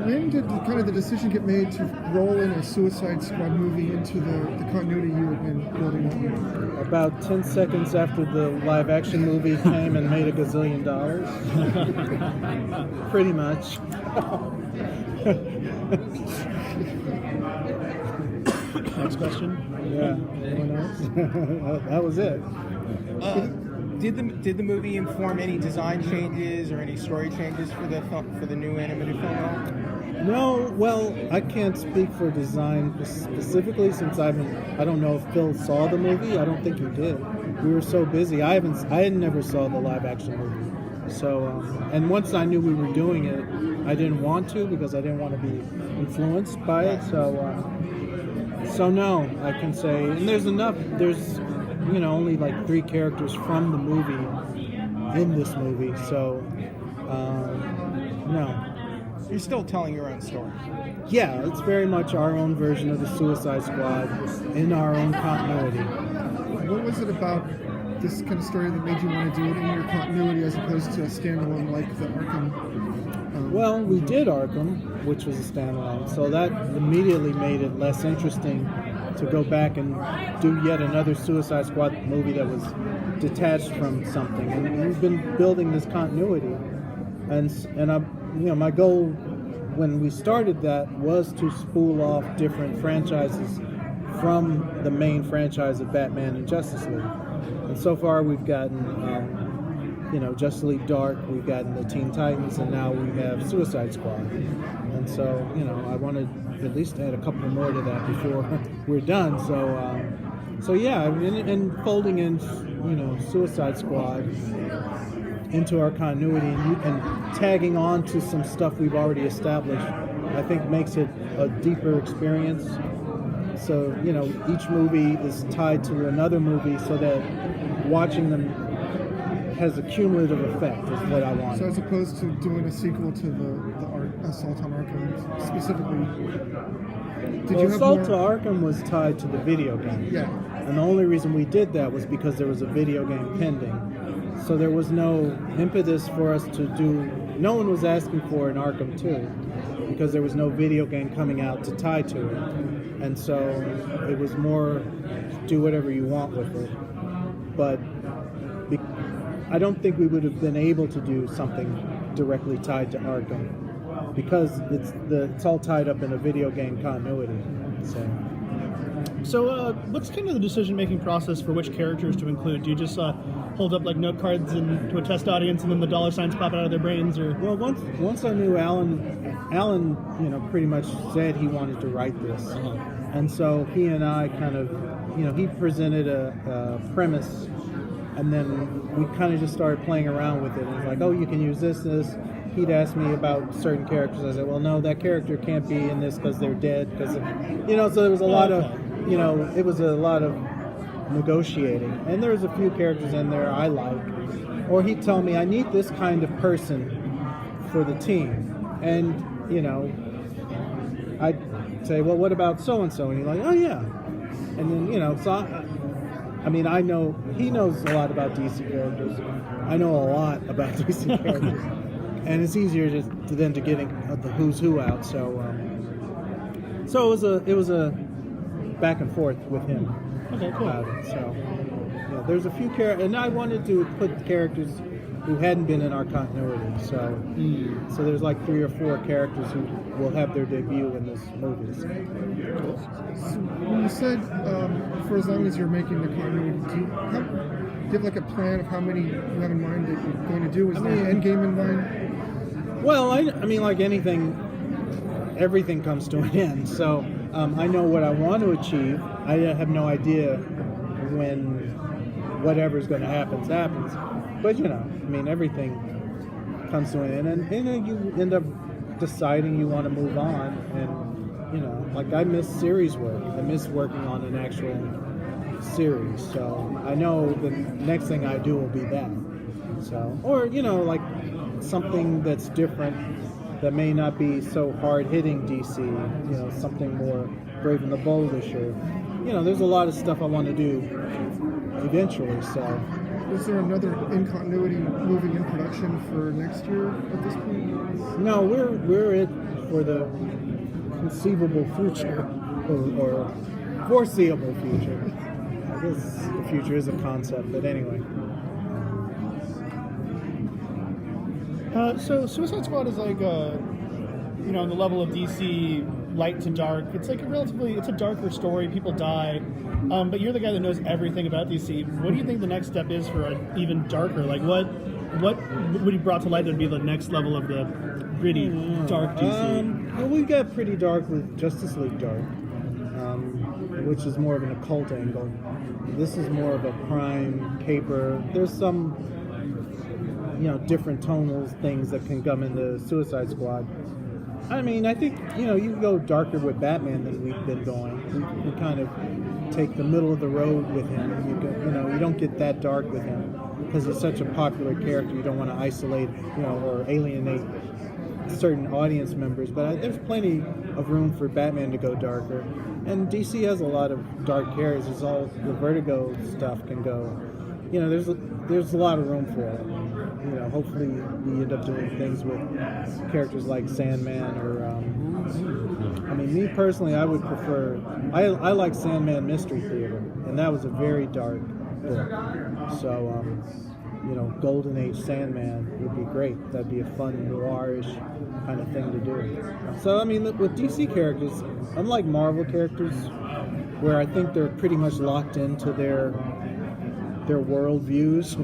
when did the decision get made to roll in a Suicide Squad movie into the continuity you had been building up? About 10 seconds after the live action movie came and made $1 gazillion. Pretty much. Next question. Yeah. Anyone else? That was it. Did the movie inform any design changes or any story changes for the new animated film? No, well, I can't speak for design specifically since I don't know if Phil saw the movie. I don't think he did. We were so busy. I never saw the live action movie. So, and once I knew we were doing it, I didn't want to because I didn't want to be influenced by it. So no, I can say, and there's only like 3 characters from the movie in this movie. So, no. You're still telling your own story. Yeah, it's very much our own version of the Suicide Squad in our own continuity. What was it about this kind of story that made you want to do it in your continuity as opposed to a standalone like the Arkham? Well, we did Arkham, which was a standalone, so that immediately made it less interesting to go back and do yet another Suicide Squad movie that was detached from something. And we've been building this continuity, and my goal when we started that was to spool off different franchises from the main franchise of Batman and Justice League. And so far we've gotten, Justice League Dark, we've gotten the Teen Titans, and now we have Suicide Squad. And so, I want to at least add a couple more to that before we're done. So yeah, and folding in, Suicide Squad into our continuity and tagging on to some stuff we've already established, I think makes it a deeper experience. So, each movie is tied to another movie so that watching them has a cumulative effect is what I want. So as opposed to doing a sequel to the Assault on Arkham specifically, Assault to Arkham was tied to the video game. Yeah. And the only reason we did that was because there was a video game pending. So there was no impetus for us to do, no one was asking for an Arkham 2 because there was no video game coming out to tie to it. And so it was more do whatever you want with it. But I don't think we would have been able to do something directly tied to Arkham because it's all tied up in a video game continuity. So what's kind of the decision-making process for which characters to include? Do you just hold up like note cards to a test audience and then the dollar signs pop out of their brains? Or well, once I knew Alan, pretty much said he wanted to write this, and so he and I kind of, he presented a premise. And then we kind of just started playing around with it. And it's like, oh, you can use this. He'd ask me about certain characters. I said, well, no, that character can't be in this because they're dead. Because, so there was a lot of, it was a lot of negotiating. And there was a few characters in there I like. Or he'd tell me, I need this kind of person for the team. And, I'd say, well, what about so-and-so? And he's like, oh, yeah. And then, so I know he knows a lot about DC characters. I know a lot about DC characters, and it's easier to getting the who's who out. So it was a back and forth with him. Okay, cool. About it. So yeah, there's a few characters, and I wanted to put characters who hadn't been in our continuity. So there's like 3 or 4 characters who will have their debut in this movie. So when you said for as long as you're making the continuity, do you have like a plan of how many you have in mind that you're going to do? Is there an end game in mind? Well, I mean, like anything, everything comes to an end. So I know what I want to achieve. I have no idea when whatever's going to happens. But, everything comes to an end. And then you end up deciding you want to move on. And, like I miss series work. I miss working on an actual series. So I know the next thing I do will be that. So, or, like something that's different that may not be so hard-hitting DC. Something more Brave and the Boldish. Or, there's a lot of stuff I want to do eventually. So. Is there another in-continuity movie in production for next year at this point? No, we're at for the conceivable future or foreseeable future. I guess the future is a concept, but anyway. So Suicide Squad is like, on the level of DC light to dark. It's like it's a darker story. People die, but you're the guy that knows everything about DC. What do you think the next step is for an even darker? Like what would you brought to light that would be the next level of the gritty, dark DC? Well, we got pretty dark with Justice League Dark, which is more of an occult angle. This is more of a crime caper. There's some, different tonal things that can come into Suicide Squad. I mean, I think, you can go darker with Batman than we've been going. We kind of take the middle of the road with him. You don't get that dark with him because he's such a popular character. You don't want to isolate, or alienate certain audience members. But there's plenty of room for Batman to go darker. And DC has a lot of dark characters. All the Vertigo stuff can go. There's a lot of room for it. Hopefully we end up doing things with characters like Sandman or, me personally, I would prefer, I like Sandman Mystery Theater, and that was a very dark book. So, Golden Age Sandman would be great. That'd be a fun noirish kind of thing to do. So, with DC characters, unlike Marvel characters, where I think they're pretty much locked into their world views,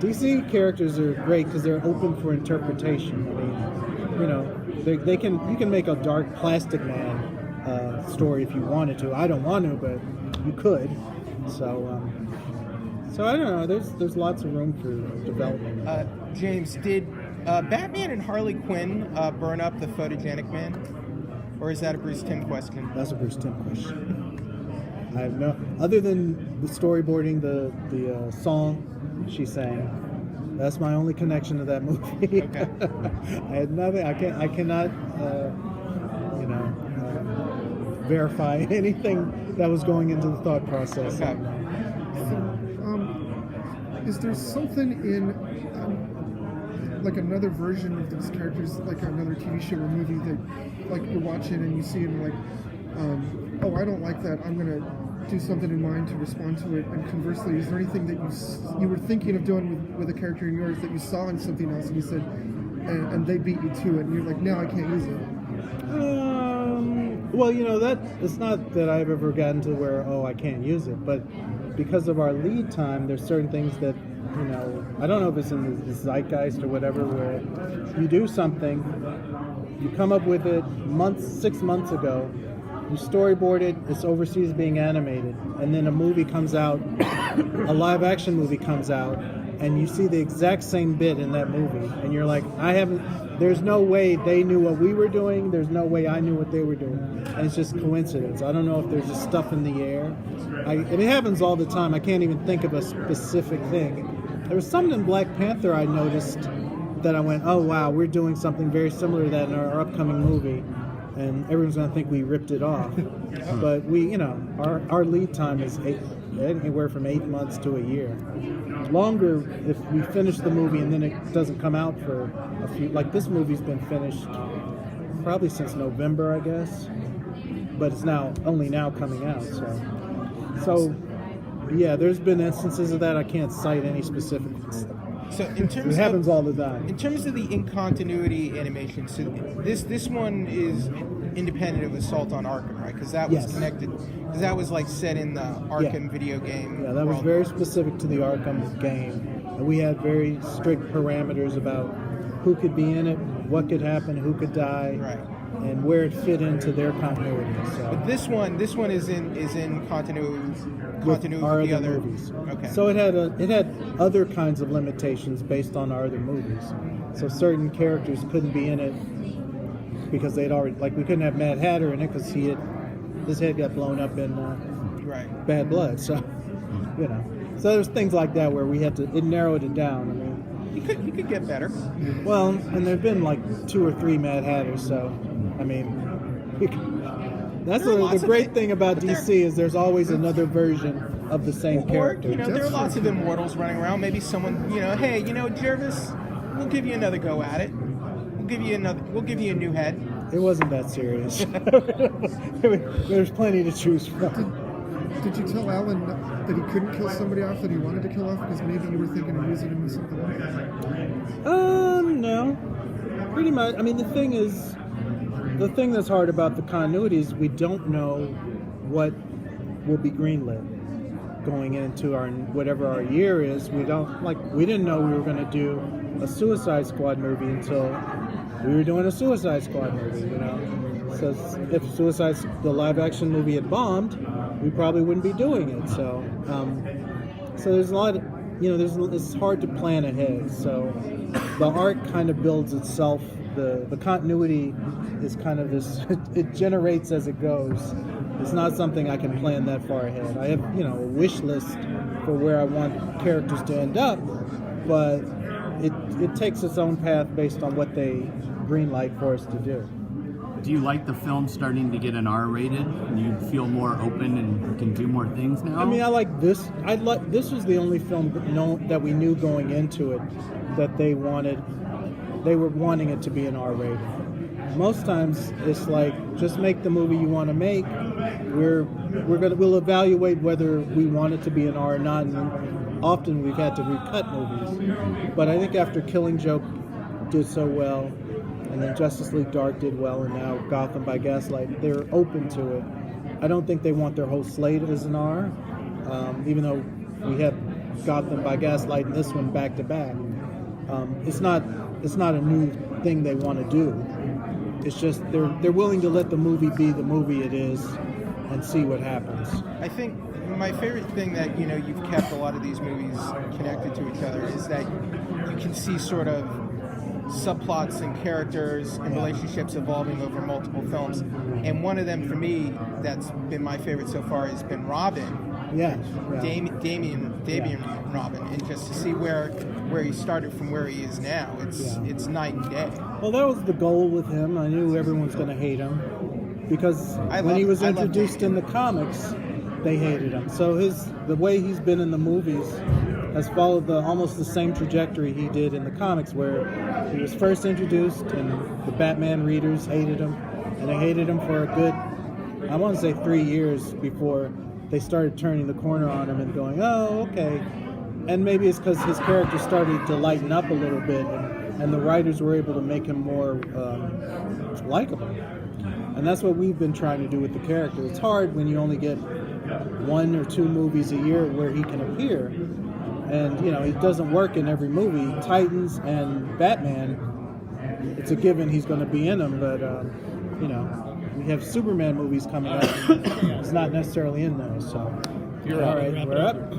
DC characters are great because they're open for interpretation. You can make a dark Plastic Man story if you wanted to. I don't want to, but you could. So I don't know. There's lots of room for development. James, did Batman and Harley Quinn burn up the photogenic man, or is that a Bruce Timm question? That's a Bruce Timm question. I have no, other than the storyboarding, the song she sang. That's my only connection to that movie. Okay. I had nothing. I cannot, verify anything that was going into the thought process. Okay. Is there something in like another version of these characters, like another TV show or movie that like you're watching and you see and like, oh, I don't like that, I'm gonna do something in mind to respond to it? And conversely, is there anything that you were thinking of doing with a character in yours that you saw in something else and you said, and they beat you to it, and you're like, no, I can't use it? Well, that it's not that I've ever gotten to where, I can't use it, but because of our lead time, there's certain things that, I don't know if it's in the zeitgeist or whatever, where you do something, you come up with it 6 months ago, you storyboard it, it's overseas being animated, and then a movie comes out, a live action movie comes out, and you see the exact same bit in that movie, and you're like, there's no way they knew what we were doing, there's no way I knew what they were doing, and it's just coincidence. I don't know if there's just stuff in the air. And it happens all the time. I can't even think of a specific thing. There was something in Black Panther I noticed that I went, oh wow, we're doing something very similar to that in our upcoming movie, and everyone's going to think we ripped it off. But we, our lead time is anywhere from 8 months to a year. Longer if we finish the movie and then it doesn't come out for a few. Like this movie's been finished probably since November, I guess, but it's only now coming out. So yeah, there's been instances of that. I can't cite any specifics. So in terms it happens all the time. In terms of the in-continuity animation, so this one is independent of Assault on Arkham, right? Because that was connected. Because that was like set in the Arkham video game. Yeah, that was very specific to the Arkham game, and we had very strict parameters about who could be in it, what could happen, who could die, right, and where it fit into their continuity. So. But this one is in continuity with our the other other movies. Okay. So it had other kinds of limitations based on our other movies. So certain characters couldn't be in it because they'd already, like, we couldn't have Mad Hatter in it because his head got blown up in Bad Blood. So so there's things like that where it narrowed it down. He could get better. Well, and there've been like 2 or 3 Mad Hatters, so that's the great thing about DC is there's always another version of the same character. There are lots of immortals running around. Maybe someone, hey, Jervis, we'll give you another go at it. we'll give you a new head. It wasn't that serious. There's plenty to choose from. Did you tell Alan that he couldn't kill somebody off that he wanted to kill off because maybe you were thinking of using him in something else? No. Pretty much. I mean, the thing that's hard about the continuity is we don't know what will be greenlit going into our whatever our year is. We didn't know we were going to do a Suicide Squad movie until we were doing a Suicide Squad movie, you know. So if the live action movie had bombed, we probably wouldn't be doing it. So there's a lot of, it's hard to plan ahead. So the arc kind of builds itself. The continuity is kind of this, it generates as it goes. It's not something I can plan that far ahead. I have, a wish list for where I want characters to end up, but it takes its own path based on what they greenlight for us to do. Do you like the film starting to get an R rated? And you feel more open and can do more things now? I mean, I like this. This was the only film that we knew going into it that they were wanting it to be an R rated. Most times it's like, just make the movie you want to make. We'll evaluate whether we want it to be an R or not, and often we've had to recut movies. But I think after Killing Joke did so well, and then Justice League Dark did well, and now Gotham by Gaslight, they're open to it. I don't think they want their whole slate as an R, even though we have Gotham by Gaslight and this one back to back. It's not a new thing they want to do. It's just they're willing to let the movie be the movie it is and see what happens. I think my favorite thing that you've kept a lot of these movies connected to each other is that you can see sort of subplots and characters and relationships evolving over multiple films. And one of them for me that's been my favorite so far has been Robin. Yeah. Damian Robin, and just to see where he started from where he is now, it's night and day. Well, that was the goal with him. I knew everyone was going to hate him because when he was introduced in the comics, they hated him. So the way he's been in the movies has followed almost the same trajectory he did in the comics, where he was first introduced and the Batman readers hated him, and they hated him for a good, I want to say 3 years before they started turning the corner on him and going, oh, okay. And maybe it's because his character started to lighten up a little bit, and the writers were able to make him more likable. And that's what we've been trying to do with the character. It's hard when you only get 1 or 2 movies a year where he can appear. And, it doesn't work in every movie. Titans and Batman, it's a given he's going to be in them, but, we have Superman movies coming up. It's not necessarily in those. So, all right, we're up.